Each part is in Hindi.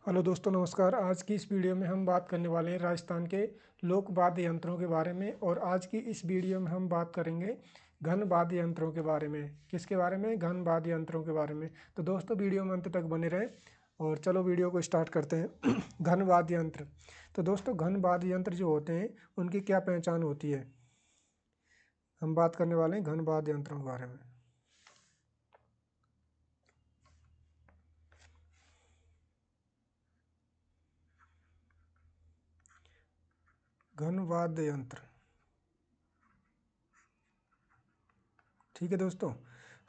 हेलो दोस्तों, नमस्कार। आज की इस वीडियो में हम बात करने वाले हैं राजस्थान के लोक वाद्य यंत्रों के बारे में। और आज की इस वीडियो में हम बात करेंगे घन वाद्य यंत्रों के बारे में। किसके बारे में? घन वाद्य यंत्रों के बारे में। तो दोस्तों वीडियो में अंत तक बने रहें और चलो वीडियो को स्टार्ट करते हैं। घन वाद्य यंत्र। तो दोस्तों घन वाद्य यंत्र जो होते हैं उनकी क्या पहचान होती है? हम बात करने वाले हैं घन वाद्य यंत्रों के बारे में। घन वाद्य यंत्र, ठीक है दोस्तों।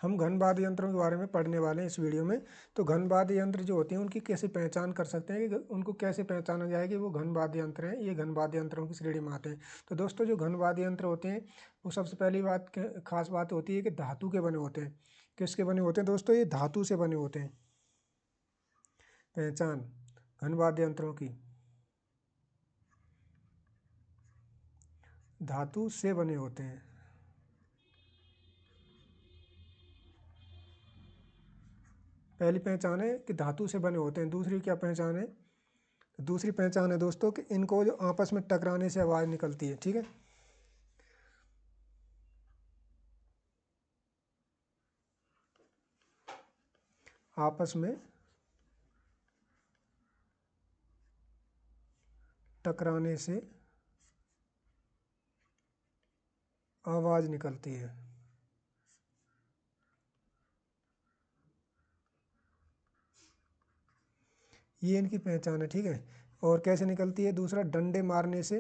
हम घन वाद्य यंत्रों के बारे में पढ़ने वाले हैं इस वीडियो में। तो घन वाद्य यंत्र जो होते हैं उनकी कैसे पहचान कर सकते हैं कि उनको कैसे पहचाना जाए कि वो घन वाद्य यंत्र हैं, ये घन वाद्य यंत्रों की श्रेणी में आते हैं। तो दोस्तों जो घन वाद्य यंत्र होते हैं वो सबसे पहली बात खास बात होती है कि धातु के बने होते हैं। किसके बने होते हैं दोस्तों? ये धातु से बने होते हैं। पहचान घन वाद्य यंत्रों की, धातु से बने होते हैं। पहली पहचान है कि धातु से बने होते हैं। दूसरी क्या पहचान है? दूसरी पहचान है दोस्तों कि इनको जो आपस में टकराने से आवाज़ निकलती है। ठीक है, आपस में टकराने से आवाज़ निकलती है। ये इनकी पहचान है। ठीक है, और कैसे निकलती है? दूसरा, डंडे मारने से।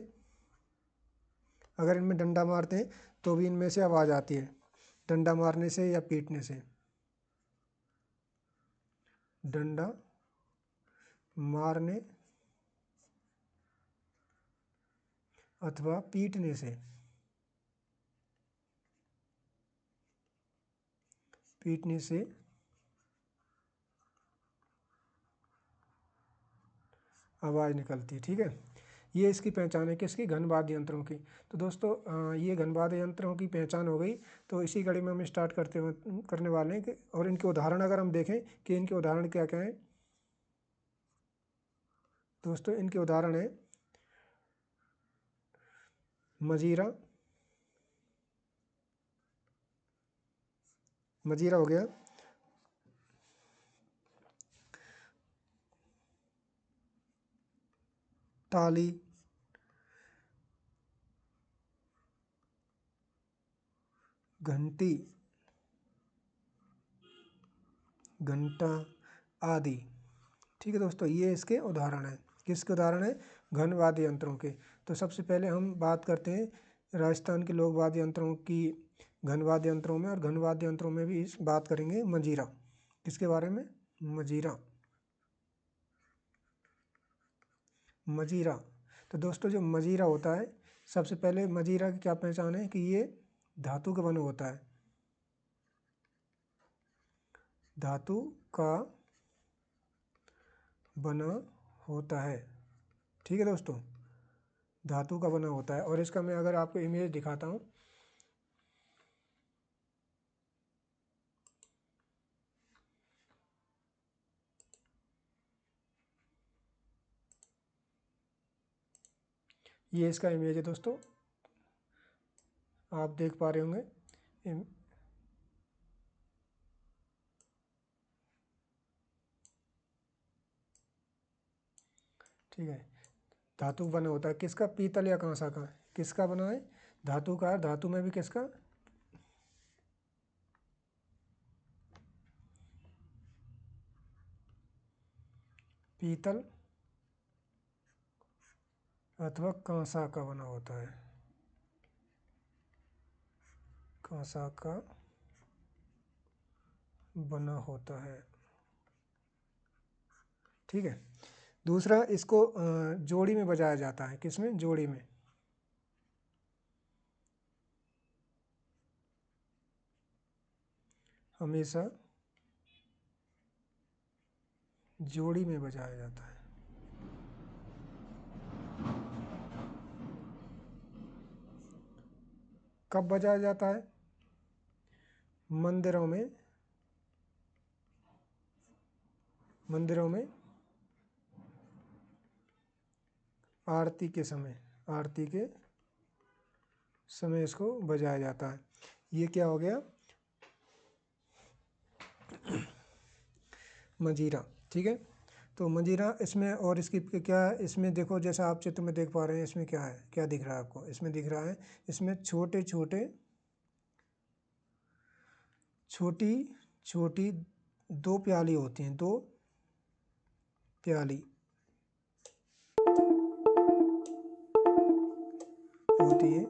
अगर इनमें डंडा मारते हैं तो भी इनमें से आवाज़ आती है, डंडा मारने से या पीटने से। डंडा मारने अथवा पीटने से, पीटने से आवाज़ निकलती है। ठीक है, ये इसकी पहचान है किसकी? घन वाद्य यंत्रों की। तो दोस्तों ये घन वाद्य यंत्रों की पहचान हो गई। तो इसी कड़ी में हम स्टार्ट करने वाले हैं कि और इनके उदाहरण अगर हम देखें कि इनके उदाहरण क्या क्या हैं। दोस्तों इनके उदाहरण है मजीरा। मजीरा हो गया, ताली, घंटी, घंटा आदि। ठीक है दोस्तों, ये इसके उदाहरण हैं। किसके उदाहरण हैं? घन वाद्य यंत्रों के। तो सबसे पहले हम बात करते हैं राजस्थान के लोक वाद्य यंत्रों की। घन वाद्य यंत्रों में और घन वाद्य यंत्रों में भी इस बात करेंगे मंजीरा। किसके बारे में? मजीरा। मजीरा। तो दोस्तों जो मजीरा होता है, सबसे पहले मजीरा की क्या पहचान है? कि ये धातु का बना होता है। धातु का बना होता है। ठीक है दोस्तों, धातु का बना होता है। और इसका मैं अगर आपको इमेज दिखाता हूँ, ये इसका इमेज है दोस्तों, आप देख पा रहे होंगे। ठीक है, धातु बना होता है। किसका? पीतल या कांसा का। किसका बना है? धातु का। धातु में भी किसका? पीतल अथवा कांसा का बना होता है। कांसा का बना होता है। ठीक है, दूसरा, इसको जोड़ी में बजाया जाता है। किसमें? जोड़ी में। हमेशा जोड़ी में बजाया जाता है। कब बजाया जाता है? मंदिरों में। मंदिरों में आरती के समय, आरती के समय इसको बजाया जाता है। ये क्या हो गया, मंजीरा। ठीक है, तो मंजीरा इसमें, और इसकी क्या है, इसमें देखो जैसा आप चित्र में देख पा रहे हैं, इसमें क्या है, क्या दिख रहा है आपको, इसमें दिख रहा है, इसमें छोटे छोटे, छोटी छोटी दो प्याली होती हैं, दो प्याली होती है।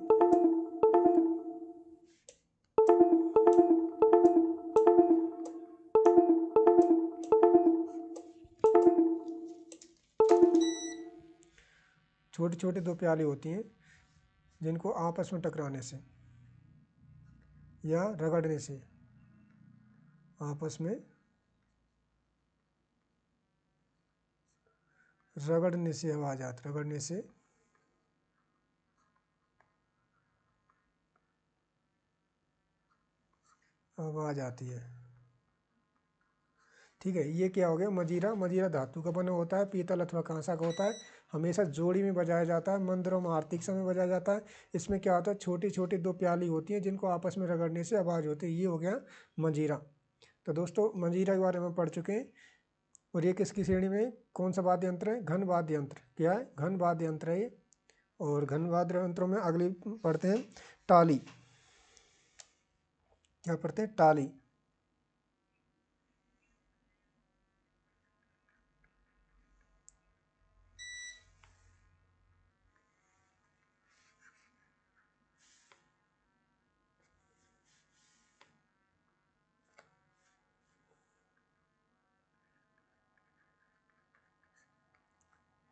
छोटी छोटी दो प्याली होती हैं जिनको आपस में टकराने से या रगड़ने से, आपस में रगड़ने से आवाज आती, रगड़ने से आवाज आती है। ठीक है, ये क्या हो गया, मजीरा। मजीरा धातु का बना होता है, पीतल अथवा कांसा का होता है, हमेशा जोड़ी में बजाया जाता है, मंदिरों में आरती के समय बजाया जाता है। इसमें क्या होता है, छोटी छोटी दो प्याली होती हैं जिनको आपस में रगड़ने से आवाज़ होती है, ये हो गया मंजीरा। तो दोस्तों मंजीरा के बारे में पढ़ चुके हैं। और ये किसकी श्रेणी में, कौन सा वाद्य यंत्र है, घन वाद्य यंत्र। क्या है, घन वाद्य यंत्र है ये। और घन वाद्य यंत्रों में अगली पढ़ते हैं टाली। क्या पढ़ते हैं, टाली।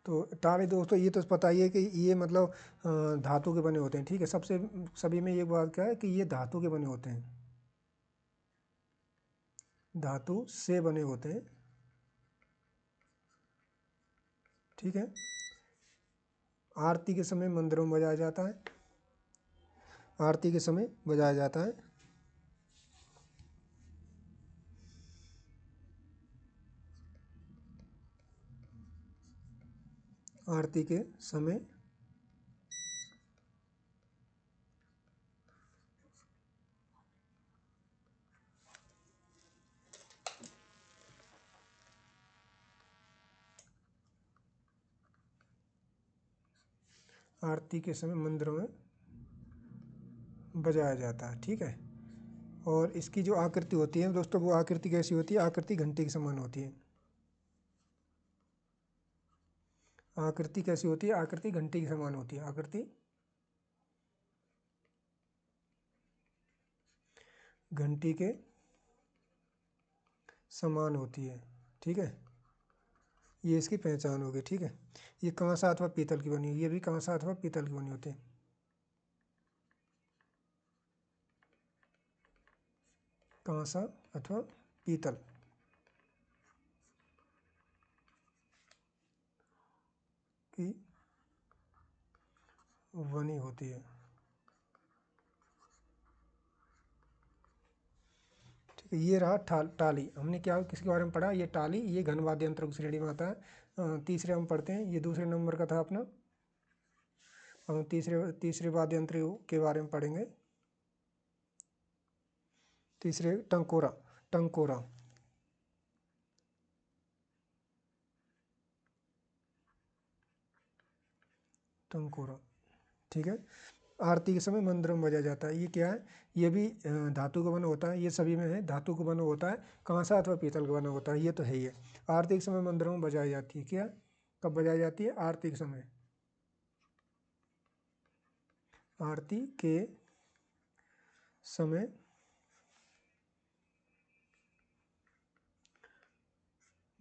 तो टाली दोस्तों ये तो पता ही है कि ये मतलब धातु के बने होते हैं। ठीक है, सबसे सभी में ये बात क्या है कि ये धातु के बने होते हैं, धातु से बने होते हैं। ठीक है, आरती के समय मंदिरों में बजाया जाता है, आरती के समय बजाया जाता है। आरती के समय आरती के समय मंदिरों में बजाया जाता है। ठीक है, और इसकी जो आकृति होती है दोस्तों, वो आकृति कैसी होती है, आकृति घंटी के समान होती है। आकृति कैसी होती है, आकृति घंटी के समान होती है, आकृति घंटी के समान होती है। ठीक है, ये इसकी पहचान होगी। ठीक है, ये कांसा अथवा पीतल की बनी हुई, ये भी कांसा अथवा पीतल की बनी होती है। कांसा अथवा पीतल की बनी होती है। ठीक है, ये रहा टाली। हमने क्या किसके बारे में पढ़ा, ये टाली, ये घन वाद्य यंत्रों की श्रेणी में आता है। तीसरे हम पढ़ते हैं, ये दूसरे नंबर का था अपना। हम तीसरे तीसरे वाद्य यंत्र के बारे में पढ़ेंगे। तीसरे टंकोरा, टंकोरा। टंकोरा। ठीक है, आरती के समय मंदिरों में बजाया जाता है। ये क्या है, ये भी धातु का बना होता है, ये सभी में है, धातु का बना होता है, कांसा अथवा पीतल का बना होता है, ये तो है ही है। आरती के समय मंदिरों में बजाई जाती है। क्या, कब बजाई जाती है, आरती के समय। आरती के समय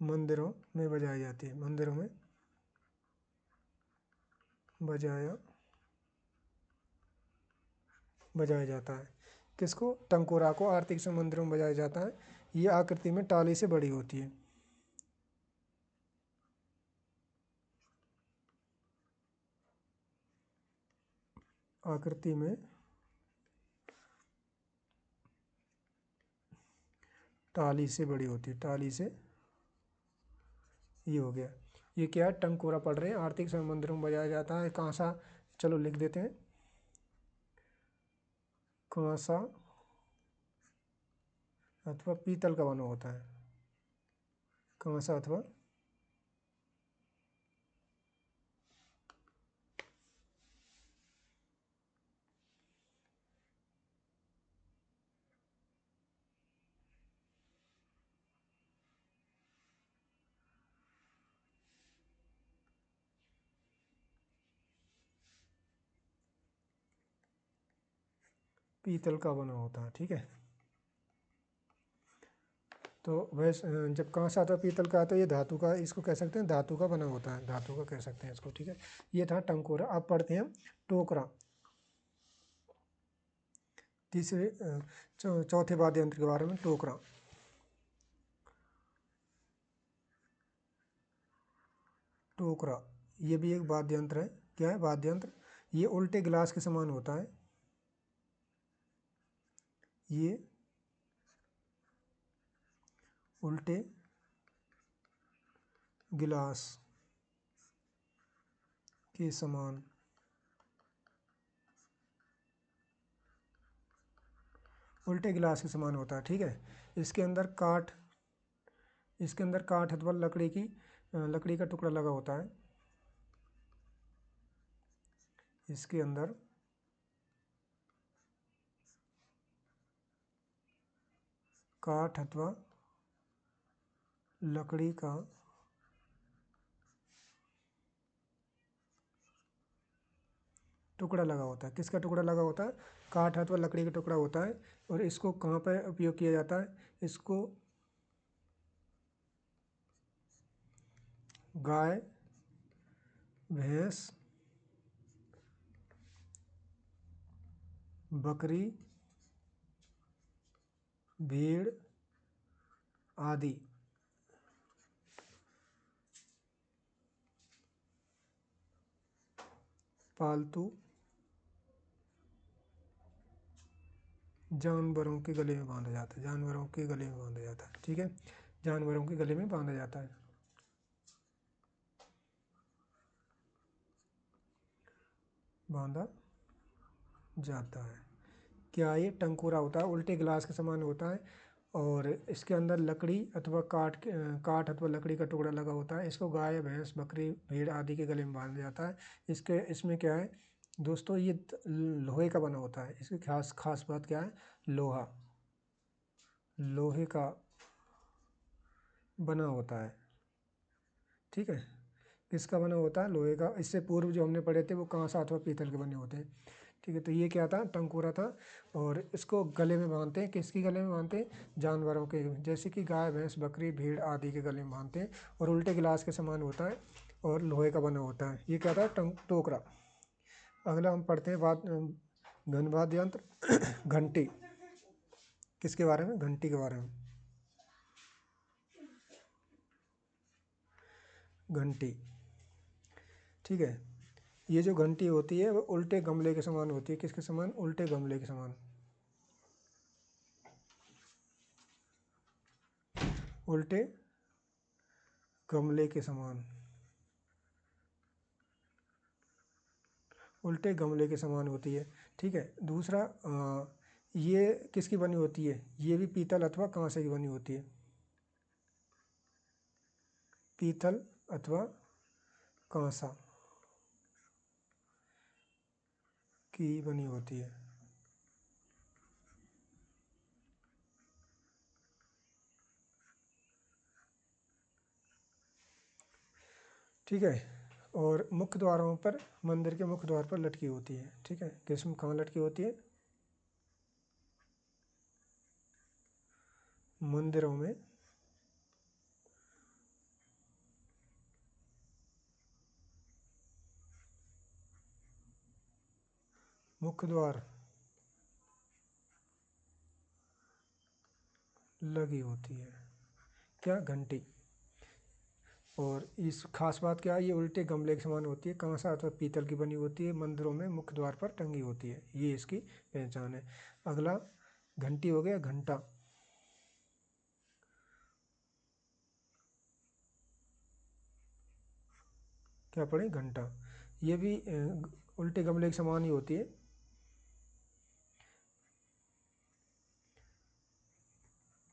मंदिरों में बजाई जाती है, मंदिरों में बजाया जाता है। किसको, टंकोरा को आरती के समय मंदिरों में बजाया जाता है। ये आकृति में टाली से बड़ी होती है। आकृति में टाली से बड़ी होती है, टाली से, ये हो गया। ये क्या है, टंकोरा पढ़ रहे हैं। आरती समय मंदिरों में बजाया जाता है। कांसा, चलो लिख देते हैं, कांसा अथवा पीतल का बना होता है। कांसा अथवा पीतल का बना होता है। ठीक है, तो वैसे जब कांसा अथवा पीतल का आता है, ये धातु का, इसको कह सकते हैं धातु का बना होता है, धातु का कह सकते हैं इसको। ठीक है, ये था टंकोरा। अब पढ़ते हैं टोकरा। तीसरे चौथे वाद्य यंत्र के बारे में, टोकरा। टोकरा ये भी एक वाद्य यंत्र है। क्या है, वाद्य यंत्र। ये उल्टे गिलास के समान होता है। ये उल्टे गिलास के समान, उल्टे गिलास के समान होता है। ठीक है, इसके अंदर काठ, इसके अंदर काठ अथवा लकड़ी का टुकड़ा लगा होता है। इसके अंदर काठ अथवा लकड़ी का टुकड़ा लगा होता है। किसका टुकड़ा लगा होता है, काठ अथवा लकड़ी का टुकड़ा होता है। और इसको कहाँ पर उपयोग किया जाता है, इसको गाय, भैंस, बकरी, भेड़ आदि पालतू जानवरों के गले में बांधा जाता है। जानवरों के गले में बांधा जाता है। ठीक है, जानवरों के गले में बांधा जाता है, बांधा जाता है। क्या ये टंकोरा होता है, उल्टे गिलास के समान होता है। और इसके अंदर लकड़ी अथवा काठ अथवा लकड़ी का टुकड़ा लगा होता है। इसको गाय, भैंस, बकरी, भेड़ आदि के गले में बांधा जाता है। इसमें क्या है दोस्तों, ये लोहे का बना होता है। इसकी खास खास बात क्या है, लोहा, लोहे का बना होता है। ठीक है, किसका बना होता है, लोहे का। इससे पूर्व जो हमने पढ़े थे वो कांसा अथवा पीतल के बने होते हैं। ठीक है, तो ये क्या था, टंकोरा था। और इसको गले में बांधते हैं, किसकी गले में बांधते हैं, जानवरों के, जैसे कि गाय, भैंस, बकरी, भेड़ आदि के गले में बांधते हैं। और उल्टे गिलास के समान होता है और लोहे का बना होता है। ये क्या था, टोकरा। अगला हम पढ़ते हैं घन वाद्य यंत्र घंटी। किसके बारे में, घंटी के बारे में। घंटी, ठीक है, ये जो घंटी होती है वो उल्टे गमले के समान होती है। किसके समान, उल्टे गमले के समान, उल्टे गमले के समान, उल्टे गमले के समान होती है। ठीक है, दूसरा ये किसकी बनी होती है, ये भी पीतल अथवा कांसे की बनी होती है। पीतल अथवा कांसा की बनी होती है। ठीक है, और मुख्य द्वारों पर, मंदिर के मुख्य द्वार पर लटकी होती है। ठीक है, किस में, कहाँ लटकी होती है, मंदिरों में मुख्य द्वार लगी होती है। क्या, घंटी। और इस खास बात क्या है, ये उल्टे गमले के समान होती है, कांसा अथवा पीतल की बनी होती है, मंदिरों में मुख्य द्वार पर टंगी होती है। ये इसकी पहचान है। अगला घंटी हो गया, घंटा। क्या पढ़े, घंटा। ये भी उल्टे गमले के समान ही होती है।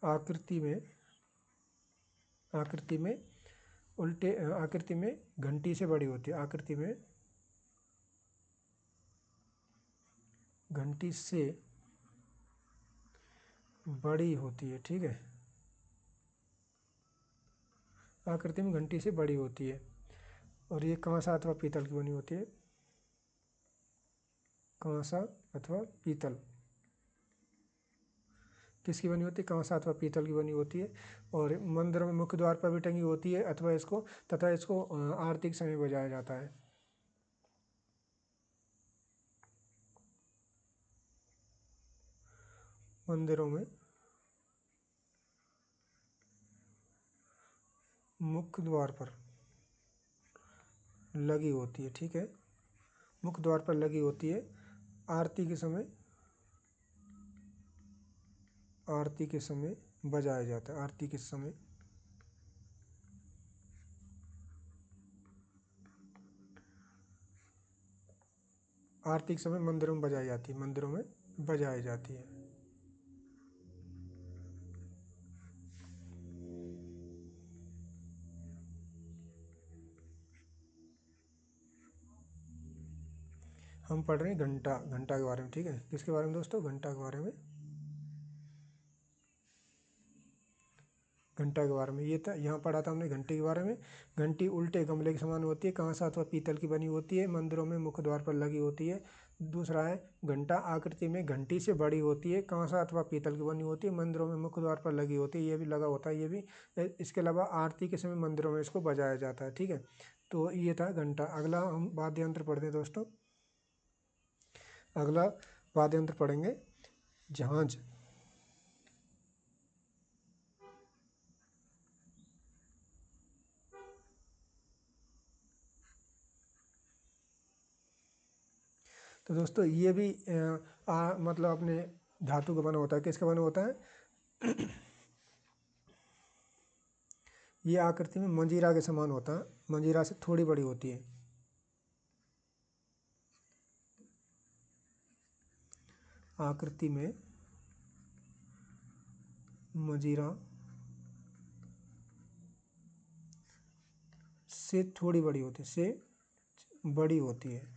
आकृति में उल्टे आकृति में घंटी से बड़ी होती है। आकृति में घंटी से बड़ी होती है, ठीक है। आकृति में घंटी से बड़ी होती है और ये कांसा अथवा पीतल की बनी होती है। कांसा अथवा पीतल किसकी बनी होती है, कांसा अथवा पीतल की बनी होती है और मंदिरों में मुख्य द्वार पर भी टंगी होती है अथवा इसको आरती के समय बजाया जाता है। मंदिरों में मुख्य द्वार पर लगी होती है, ठीक है। मुख्य द्वार पर लगी होती है। आरती के समय बजाया जाता है। आरती के समय मंदिरों में बजाई जाती है। मंदिरों में बजाई जाती है। हम पढ़ रहे हैं घंटा के बारे में, ठीक है। किसके बारे में दोस्तों, घंटा के बारे में। घंटा के बारे में ये था, यहाँ पढ़ा था हमने घंटे के बारे में। घंटी उल्टे गमले के समान होती है, कांसा अथवा पीतल की बनी होती है, मंदिरों में मुख्य द्वार पर लगी होती है। दूसरा है घंटा आकृति में घंटी से बड़ी होती है, कांसा अथवा पीतल की बनी होती है, मंदिरों में मुख्य द्वार पर लगी होती है। ये भी लगा होता है, ये भी। इसके अलावा आरती के समय मंदिरों में इसको बजाया जाता है, ठीक है। तो ये था घंटा। अगला हम वाद्य यंत्र पढ़ते हैं दोस्तों। अगला वाद्य यंत्र पढ़ेंगे झांझ। तो दोस्तों ये भी मतलब अपने धातु का बना होता है। किसका बना होता है ये आकृति में मंजीरा के समान होता है, मंजीरा से थोड़ी बड़ी होती है। आकृति में मंजीरा से थोड़ी बड़ी होती है, से बड़ी होती है।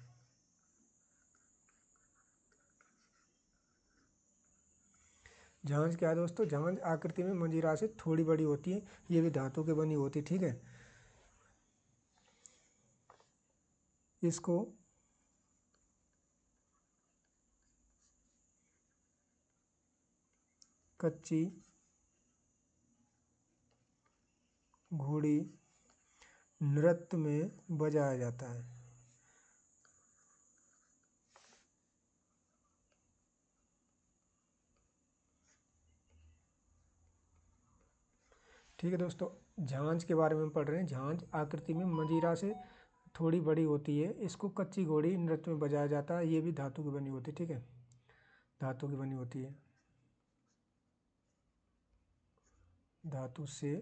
झांझ क्या है दोस्तों, झांझ आकृति में मंजीरा से थोड़ी बड़ी होती है। ये भी धातु की बनी होती है, ठीक है। इसको कच्ची घोड़ी नृत्य में बजाया जाता है। ठीक है दोस्तों, झांझ के बारे में हम पढ़ रहे हैं। झांझ आकृति में मंजीरा से थोड़ी बड़ी होती है, इसको कच्ची घोड़ी नृत्य में बजाया जाता है। ये भी धातु की बनी होती है, ठीक है। धातु की बनी होती है, धातु से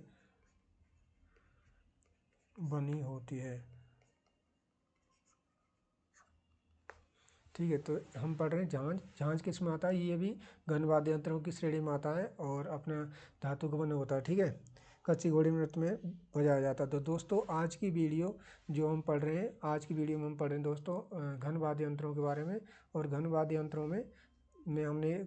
बनी होती है, ठीक है। तो हम पढ़ रहे हैं झांझ। झांझ किस में आता है, ये भी घन वाद्य यंत्रों की श्रेणी में आता है और अपना धातु का बना होता है, ठीक है। कच्ची घोड़ी नृत्य में बजाया जाता है। तो दोस्तों आज की वीडियो जो हम पढ़ रहे हैं, आज की वीडियो में हम पढ़ रहे हैं दोस्तों घन वाद्य यंत्रों के बारे में। और घन वाद्य यंत्रों में हमने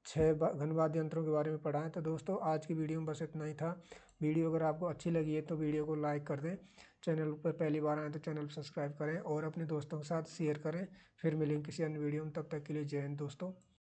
6 घन वाद्य यंत्रों के बारे में पढ़ा है। तो दोस्तों आज की वीडियो में बस इतना ही था। वीडियो अगर आपको अच्छी लगी है तो वीडियो को लाइक कर दें। चैनल पर पहली बार आए तो चैनल सब्सक्राइब करें और अपने दोस्तों के साथ शेयर करें। फिर मिलेंगे किसी अन्य वीडियो में, तब तक के लिए जय हिंद दोस्तों।